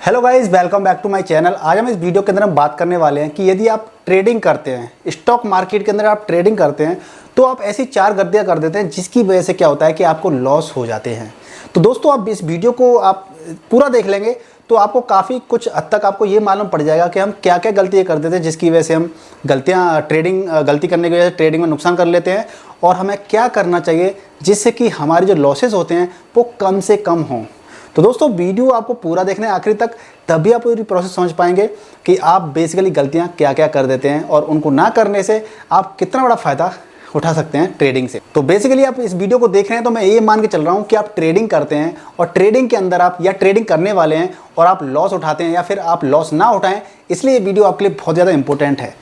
Hello guys, welcome back to my channel. आज हम इस वीडियो के अंदर हम बात करने वाले हैं कि यदि आप ट्रेडिंग करते हैं, स्टॉक मार्केट के अंदर आप ट्रेडिंग करते हैं, तो आप ऐसी 4 गलतियां कर देते हैं जिसकी वजह से क्या होता है कि आपको लॉस हो जाते हैं। तो दोस्तों, आप इस वीडियो को आप पूरा देख लेंगे तो आपको काफ़ी कुछ हद तक आपको ये मालूम पड़ जाएगा कि हम क्या क्या गलतियाँ कर देते हैं जिसकी वजह से हम गलती करने की वजह से ट्रेडिंग में नुकसान कर लेते हैं, और हमें क्या करना चाहिए जिससे कि हमारे जो लॉसेस होते हैं वो कम से कम हों। तो दोस्तों, वीडियो आपको पूरा देखना है आखिरी तक, तभी आप पूरी प्रोसेस समझ पाएंगे कि आप बेसिकली गलतियां क्या क्या कर देते हैं और उनको ना करने से आप कितना बड़ा फ़ायदा उठा सकते हैं ट्रेडिंग से। तो बेसिकली आप इस वीडियो को देख रहे हैं तो मैं ये मान के चल रहा हूँ कि आप ट्रेडिंग करते हैं और ट्रेडिंग के अंदर आप या ट्रेडिंग करने वाले हैं और आप लॉस उठाते हैं या फिर आप लॉस ना उठाएं, इसलिए ये वीडियो आपके लिए बहुत ज़्यादा इंपॉर्टेंट है।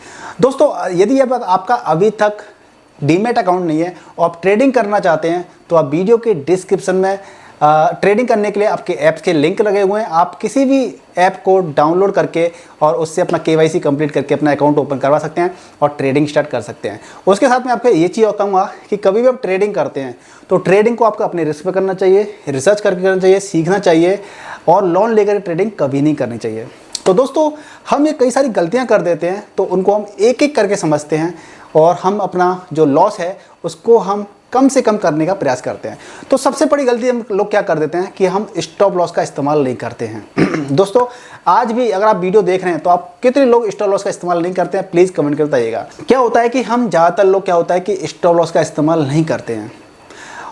दोस्तों, यदि आपका अभी तक डीमैट अकाउंट नहीं है और आप ट्रेडिंग करना चाहते हैं तो आप वीडियो के डिस्क्रिप्शन में ट्रेडिंग करने के लिए आपके ऐप्स के लिंक लगे हुए हैं। आप किसी भी ऐप को डाउनलोड करके और उससे अपना KYC कंप्लीट करके अपना अकाउंट ओपन करवा सकते हैं और ट्रेडिंग स्टार्ट कर सकते हैं। उसके साथ में आपको ये चीज़ कहूँगा कि कभी भी आप ट्रेडिंग करते हैं तो ट्रेडिंग को आपको अपने रिस्क पे करना चाहिए, रिसर्च करके करना चाहिए, सीखना चाहिए, और लोन लेकर ट्रेडिंग कभी नहीं करनी चाहिए। तो दोस्तों, हम ये कई सारी गलतियाँ कर देते हैं तो उनको हम एक एक करके समझते हैं और हम अपना जो लॉस है उसको हम कम से कम करने का प्रयास करते हैं। तो सबसे बड़ी गलती हम लोग क्या कर देते हैं कि हम स्टॉप लॉस का इस्तेमाल नहीं करते हैं। दोस्तों, आज भी अगर आप वीडियो देख रहे हैं तो आप कितने लोग स्टॉप लॉस का इस्तेमाल नहीं करते हैं, प्लीज़ कमेंट कर बताइएगा। क्या होता है कि हम ज़्यादातर लोग क्या होता है कि स्टॉप लॉस का इस्तेमाल नहीं करते हैं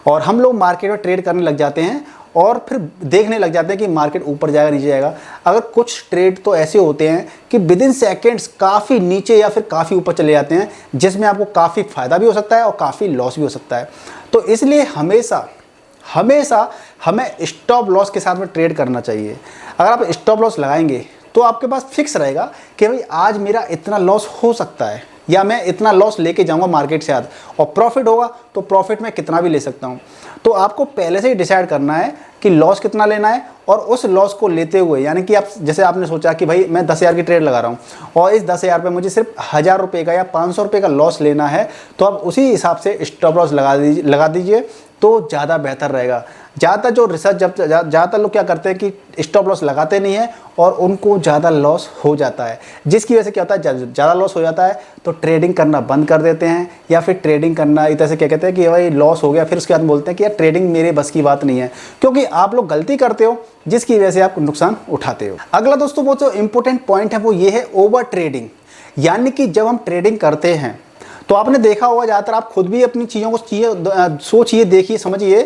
और हम लोग मार्केट में ट्रेड करने लग जाते हैं और फिर देखने लग जाते हैं कि मार्केट ऊपर जाएगा नीचे जाएगा। अगर कुछ ट्रेड तो ऐसे होते हैं कि विद इन सेकेंड्स काफ़ी नीचे या फिर काफ़ी ऊपर चले जाते हैं, जिसमें आपको काफ़ी फ़ायदा भी हो सकता है और काफ़ी लॉस भी हो सकता है। तो इसलिए हमेशा हमें स्टॉप लॉस के साथ में ट्रेड करना चाहिए। अगर आप स्टॉप लॉस लगाएंगे तो आपके पास फिक्स रहेगा कि भाई आज मेरा इतना लॉस हो सकता है या मैं इतना लॉस लेके जाऊंगा मार्केट से आज, और प्रॉफिट होगा तो प्रॉफिट मैं कितना भी ले सकता हूं। तो आपको पहले से ही डिसाइड करना है कि लॉस कितना लेना है, और उस लॉस को लेते हुए, यानी कि आप जैसे आपने सोचा कि भाई मैं 10,000 की ट्रेड लगा रहा हूं और इस 10,000 पे मुझे सिर्फ 1,000 रुपये का या 500 रुपये का लॉस लेना है, तो आप उसी हिसाब से स्टॉप लॉस लगा दीजिए तो ज़्यादा बेहतर रहेगा। ज़्यादातर जो रिसर्च ज़्यादातर लोग क्या करते हैं कि स्टॉप लॉस लगाते नहीं हैं और उनको ज़्यादा लॉस हो जाता है, जिसकी वजह से क्या होता है, ज़्यादा लॉस हो जाता है तो ट्रेडिंग करना बंद कर देते हैं, या फिर ट्रेडिंग करना इस तरह से क्या कहते हैं कि भाई लॉस हो गया, फिर उसके बाद बोलते हैं कि यार ट्रेडिंग मेरे बस की बात नहीं है, क्योंकि आप लोग गलती करते हो जिसकी वजह से आप नुकसान उठाते हो। अगला दोस्तों वो जो इंपॉर्टेंट पॉइंट है वो ये है ओवर ट्रेडिंग। यानी कि जब हम ट्रेडिंग करते हैं तो आपने देखा होगा, ज़्यादातर आप खुद भी अपनी चीज़ों को सोचिए, देखिए, समझिए,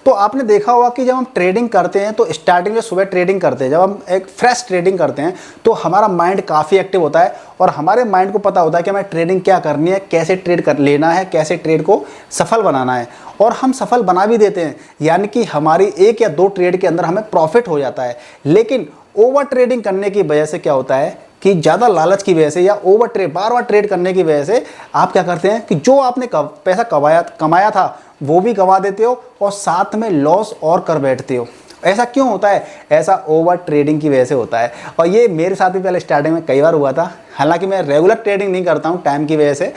तो आपने देखा होगा कि जब हम ट्रेडिंग करते हैं तो स्टार्टिंग में सुबह ट्रेडिंग करते हैं, जब हम एक फ्रेश ट्रेडिंग करते हैं तो हमारा माइंड काफ़ी एक्टिव होता है और हमारे माइंड को पता होता है कि हमें ट्रेडिंग क्या करनी है, कैसे ट्रेड कर लेना है, कैसे ट्रेड को सफल बनाना है, और हम सफल बना भी देते हैं। यानी कि हमारी 1 या 2 ट्रेड के अंदर हमें प्रॉफिट हो जाता है। लेकिन ओवर ट्रेडिंग करने की वजह से क्या होता है कि ज़्यादा लालच की वजह से या ओवर ट्रेड बार बार ट्रेड करने की वजह से आप क्या करते हैं कि जो आपने पैसा कमाया था वो भी गंवा देते हो और साथ में लॉस और कर बैठते हो। ऐसा क्यों होता है? ऐसा ओवर ट्रेडिंग की वजह से होता है, और ये मेरे साथ भी पहले स्टार्टिंग में कई बार हुआ था। हालांकि मैं रेगुलर ट्रेडिंग नहीं करता हूँ टाइम की वजह से,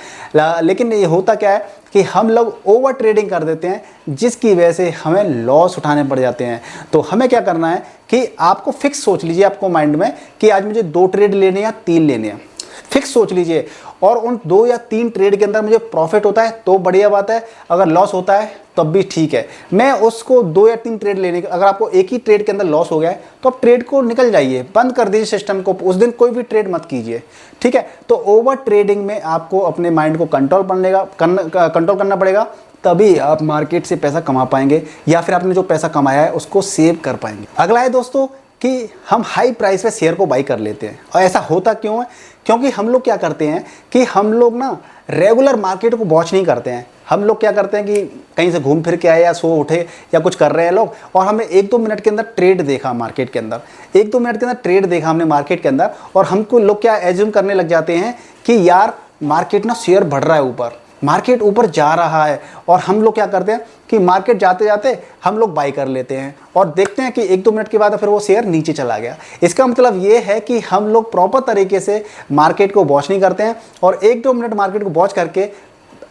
लेकिन ये होता क्या है कि हम लोग ओवर ट्रेडिंग कर देते हैं जिसकी वजह से हमें लॉस उठाने पड़ जाते हैं। तो हमें क्या करना है कि आपको फिक्स सोच लीजिए आपको माइंड में कि आज मुझे 2 ट्रेड लेने या 3 लेने हैं, फिक्स सोच लीजिए, और उन 2 या 3 ट्रेड के अंदर मुझे प्रॉफिट होता है तो बढ़िया बात है, अगर लॉस होता है तब भी ठीक है। मैं उसको 2 या 3 ट्रेड लेने का, अगर आपको एक ही ट्रेड के अंदर लॉस हो गया है तो आप ट्रेड को निकल जाइए, बंद कर दीजिए सिस्टम को, उस दिन कोई भी ट्रेड मत कीजिए, ठीक है। तो ओवर ट्रेडिंग में आपको अपने माइंड को कंट्रोल करना पड़ेगा, तभी आप मार्केट से पैसा कमा पाएंगे या फिर आपने जो पैसा कमाया है उसको सेव कर पाएंगे। अगला है दोस्तों कि हम हाई प्राइस पे शेयर को बाई कर लेते हैं, और ऐसा होता क्यों है? क्योंकि हम लोग क्या करते हैं कि हम लोग ना रेगुलर मार्केट को वॉच नहीं करते हैं। हम लोग क्या करते हैं कि कहीं से घूम फिर के आए या सो उठे या कुछ कर रहे हैं लोग, और हमने 1-2 मिनट के अंदर ट्रेड देखा मार्केट के अंदर, 1-2 मिनट के अंदर ट्रेड देखा हमने मार्केट के अंदर, और हमको लोग क्या एज्यूम करने लग जाते हैं कि यार मार्केट ना शेयर बढ़ रहा है, ऊपर मार्केट ऊपर जा रहा है, और हम लोग क्या करते हैं कि मार्केट जाते जाते हम लोग बाई कर लेते हैं और देखते हैं कि 1-2 मिनट के बाद फिर वो शेयर नीचे चला गया। इसका मतलब ये है कि हम लोग प्रॉपर तरीके से मार्केट को वॉच नहीं करते हैं, और 1-2 मिनट मार्केट को वॉच करके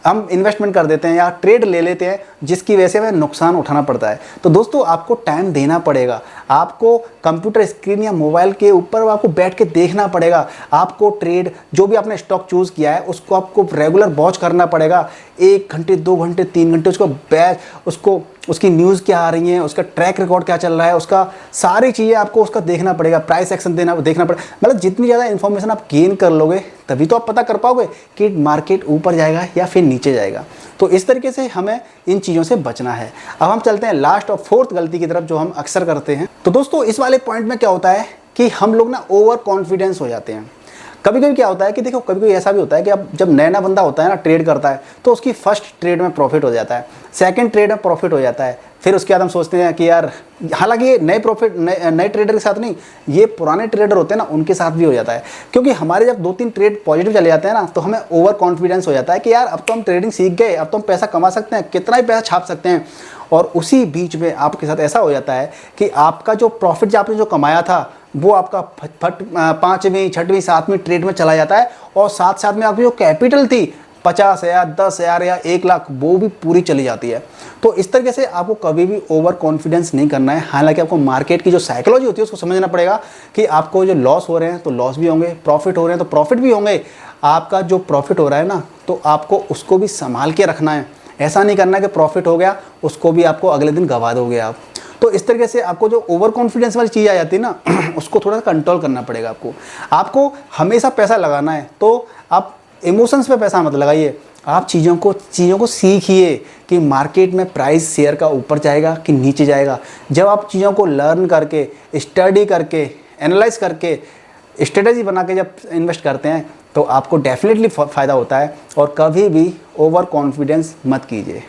हम इन्वेस्टमेंट कर देते हैं या ट्रेड ले लेते हैं, जिसकी वजह से हमें नुकसान उठाना पड़ता है। तो दोस्तों, आपको टाइम देना पड़ेगा। आपको कंप्यूटर स्क्रीन या मोबाइल के ऊपर आपको बैठ के देखना पड़ेगा। आपको ट्रेड जो भी आपने स्टॉक चूज़ किया है उसको आपको रेगुलर वॉच करना पड़ेगा, 1 घंटे 2 घंटे 3 घंटे उसको बैच, उसको उसकी न्यूज़ क्या आ रही है, उसका ट्रैक रिकॉर्ड क्या चल रहा है, उसका सारी चीज़ें आपको उसका देखना पड़ेगा, प्राइस एक्शन देखना पड़ेगा। मतलब जितनी ज़्यादा इन्फॉर्मेशन आप गेन कर लोगे तभी तो आप पता कर पाओगे कि मार्केट ऊपर जाएगा या फिर नीचे जाएगा। तो इस तरीके से हमें इन चीज़ों से बचना है। अब हम चलते हैं लास्ट और फोर्थ गलती की तरफ जो हम अक्सर करते हैं। तो दोस्तों इस वाले पॉइंट में क्या होता है कि हम लोग ना ओवर कॉन्फिडेंस हो जाते हैं। कभी कभी क्या होता है कि देखो, कभी कभी ऐसा भी होता है कि अब जब नया बंदा होता है ना, ट्रेड करता है, तो उसकी फर्स्ट ट्रेड में प्रॉफिट हो जाता है, सेकंड ट्रेड में प्रॉफिट हो जाता है, फिर उसके बाद हम सोचते हैं कि यार, हालांकि ये नए ट्रेडर के साथ नहीं, ये पुराने ट्रेडर होते हैं ना, उनके साथ भी हो जाता है। क्योंकि हमारे जब 2-3 ट्रेड पॉजिटिव चले जाते हैं ना, तो हमें ओवर कॉन्फिडेंस हो जाता है कि यार अब तो हम ट्रेडिंग सीख गए, अब तो हम पैसा कमा सकते हैं, कितना ही पैसा छाप सकते हैं। और उसी बीच में आपके साथ ऐसा हो जाता है कि आपका जो प्रॉफिट जो आपने जो कमाया था वो आपका फट 5वीं 6वीं 7वीं ट्रेड में चला जाता है, और साथ साथ में आपकी जो कैपिटल थी 50,000 10,000 या 1 लाख वो भी पूरी चली जाती है। तो इस तरीके से आपको कभी भी ओवर कॉन्फिडेंस नहीं करना है। हालांकि आपको मार्केट की जो साइकोलॉजी होती है उसको समझना पड़ेगा कि आपको जो लॉस हो रहे हैं तो लॉस भी होंगे, प्रॉफिट हो रहे हैं तो प्रॉफिट भी होंगे। आपका जो प्रॉफिट हो रहा है ना, तो आपको उसको भी संभाल के रखना है। ऐसा नहीं करना कि प्रॉफिट हो गया उसको भी आपको अगले दिन गंवा दोगे आप। तो इस तरीके से आपको जो ओवर कॉन्फिडेंस वाली चीज़ आ जाती है ना उसको थोड़ा सा कंट्रोल करना पड़ेगा। आपको हमेशा पैसा लगाना है तो आप इमोशंस पे पैसा मत लगाइए, आप चीज़ों को सीखिए कि मार्केट में प्राइस शेयर का ऊपर जाएगा कि नीचे जाएगा। जब आप चीज़ों को लर्न करके, स्टडी करके, एनालाइज करके, स्ट्रेटजी बना के जब इन्वेस्ट करते हैं तो आपको डेफिनेटली फ़ायदा होता है। और कभी भी ओवर कॉन्फिडेंस मत कीजिए,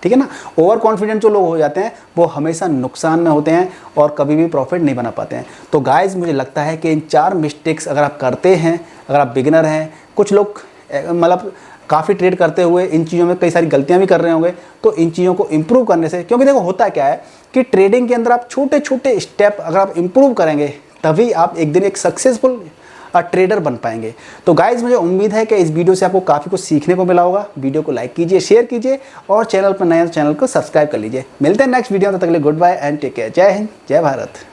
ठीक है ना। ओवर कॉन्फिडेंट जो लोग हो जाते हैं वो हमेशा नुकसान में होते हैं और कभी भी प्रॉफिट नहीं बना पाते हैं। तो गाइस, मुझे लगता है कि इन 4 मिस्टेक्स अगर आप करते हैं, अगर आप बिगिनर हैं, कुछ लोग मतलब काफ़ी ट्रेड करते हुए इन चीज़ों में कई सारी गलतियां भी कर रहे होंगे, तो इन चीज़ों को इम्प्रूव करने से, क्योंकि देखो होता क्या है कि ट्रेडिंग के अंदर आप छोटे छोटे स्टेप अगर आप इम्प्रूव करेंगे तभी आप एक दिन एक सक्सेसफुल ट्रेडर बन पाएंगे। तो गाइज, मुझे उम्मीद है कि इस वीडियो से आपको काफ़ी कुछ सीखने को मिला होगा। वीडियो को लाइक कीजिए, शेयर कीजिए और चैनल पर नए चैनल को सब्सक्राइब कर लीजिए। मिलते हैं नेक्स्ट वीडियो में, तब तक के लिए good bye and take care. जय हिंद, जय भारत।